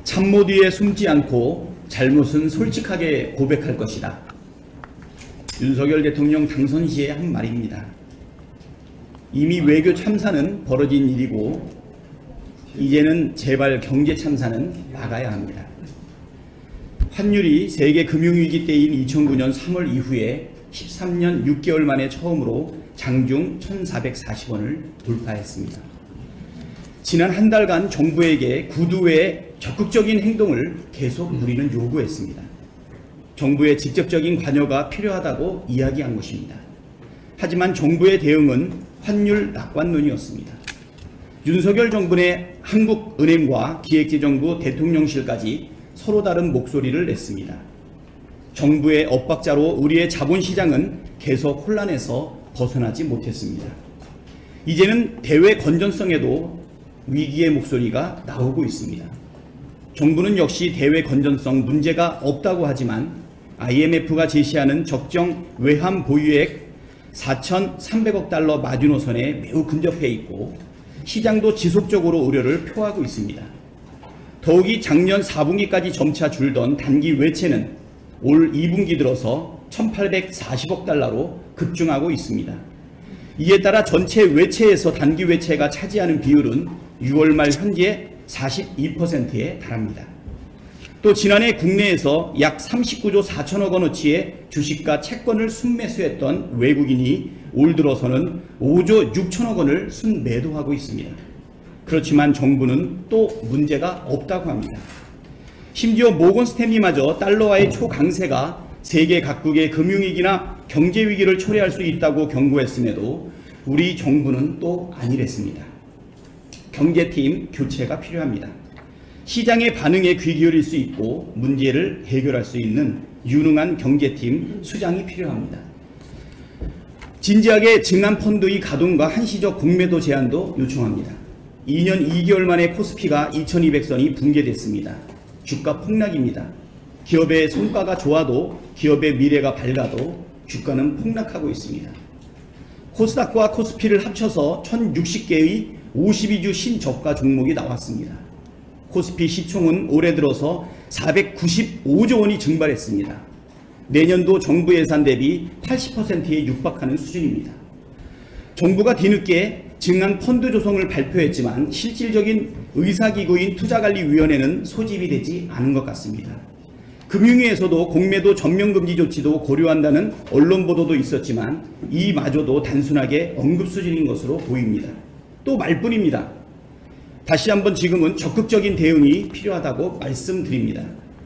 참모 뒤에 숨지 않고 잘못은 솔직하게 고백할 것이다. 윤석열 대통령 당선 시에 한 말입니다. 이미 외교 참사는 벌어진 일이고 이제는 제발 경제 참사는 막아야 합니다. 환율이 세계 금융위기 때인 2009년 3월 이후에 13년 6개월 만에 처음으로 장중 1,440원을 돌파했습니다. 지난 한 달간 정부에게 구두 외에 적극적인 행동을 계속 우리는 요구했습니다. 정부의 직접적인 관여가 필요하다고 이야기한 것입니다. 하지만 정부의 대응은 환율 낙관론이었습니다. 윤석열 정부 내 한국은행과 기획재정부 대통령실까지 서로 다른 목소리를 냈습니다. 정부의 엇박자로 우리의 자본시장은 계속 혼란에서 벗어나지 못했습니다. 이제는 대외 건전성에도 위기의 목소리가 나오고 있습니다. 정부는 역시 대외 건전성 문제가 없다고 하지만 IMF가 제시하는 적정 외환 보유액 4,300억 달러 마지노선에 매우 근접해 있고 시장도 지속적으로 우려를 표하고 있습니다. 더욱이 작년 4분기까지 점차 줄던 단기 외채는 올 2분기 들어서 1,840억 달러로 급증하고 있습니다. 이에 따라 전체 외채에서 단기 외채가 차지하는 비율은 6월 말 현재 42%에 달합니다. 또 지난해 국내에서 약 39조 4천억 원어치의 주식과 채권을 순매수했던 외국인이 올 들어서는 5조 6천억 원을 순매도하고 있습니다. 그렇지만 정부는 또 문제가 없다고 합니다. 심지어 모건 스탠리마저 달러와의 초강세가 세계 각국의 금융위기나 경제위기를 초래할 수 있다고 경고했음에도 우리 정부는 또 아니랬습니다. 경제팀 교체가 필요합니다. 시장의 반응에 귀 기울일 수 있고 문제를 해결할 수 있는 유능한 경제팀 수장이 필요합니다. 진지하게 증안펀드의 가동과 한시적 공매도 제한도 요청합니다. 2년 2개월 만에 코스피가 2200선이 붕괴됐습니다. 주가 폭락입니다. 기업의 성과가 좋아도 기업의 미래가 밝아도 주가는 폭락하고 있습니다. 코스닥과 코스피를 합쳐서 1060개의 52주 신저가 종목이 나왔습니다. 코스피 시총은 올해 들어서 495조 원이 증발했습니다. 내년도 정부 예산 대비 80%에 육박하는 수준입니다. 정부가 뒤늦게 증안 펀드 조성을 발표했지만 실질적인 의사기구인 투자관리위원회는 소집이 되지 않은 것 같습니다. 금융위에서도 공매도 전면금지 조치도 고려한다는 언론 보도도 있었지만 이마저도 단순하게 언급 수준인 것으로 보입니다. 또 말뿐입니다. 다시 한번 지금은 적극적인 대응이 필요하다고 말씀드립니다.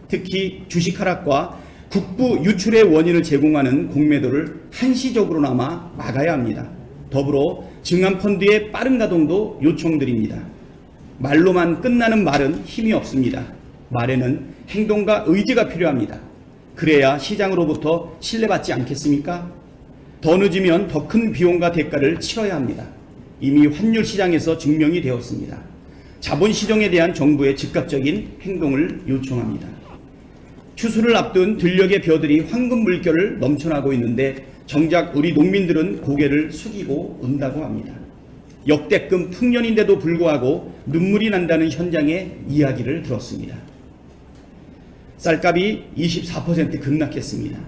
특히 주식 하락과 국부 유출의 원인을 제공하는 공매도를 한시적으로나마 막아야 합니다. 더불어 증안펀드의 빠른 가동도 요청드립니다. 말로만 끝나는 말은 힘이 없습니다. 말에는 행동과 의지가 필요합니다. 그래야 시장으로부터 신뢰받지 않겠습니까? 더 늦으면 더 큰 비용과 대가를 치러야 합니다. 이미 환율 시장에서 증명이 되었습니다. 자본시장에 대한 정부의 즉각적인 행동을 요청합니다. 추수를 앞둔 들녘의 벼들이 황금 물결을 넘쳐나고 있는데 정작 우리 농민들은 고개를 숙이고 은다고 합니다. 역대급 풍년인데도 불구하고 눈물이 난다는 현장의 이야기를 들었습니다. 쌀값이 24% 급락했습니다.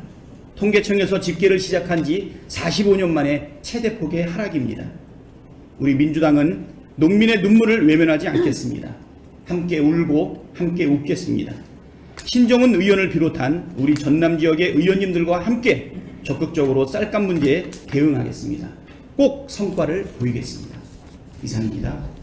통계청에서 집계를 시작한 지 45년 만에 최대폭의 하락입니다. 우리 민주당은 농민의 눈물을 외면하지 않겠습니다. 함께 울고 함께 웃겠습니다. 신정은 의원을 비롯한 우리 전남 지역의 의원님들과 함께 적극적으로 쌀값 문제에 대응하겠습니다. 꼭 성과를 보이겠습니다. 이상입니다.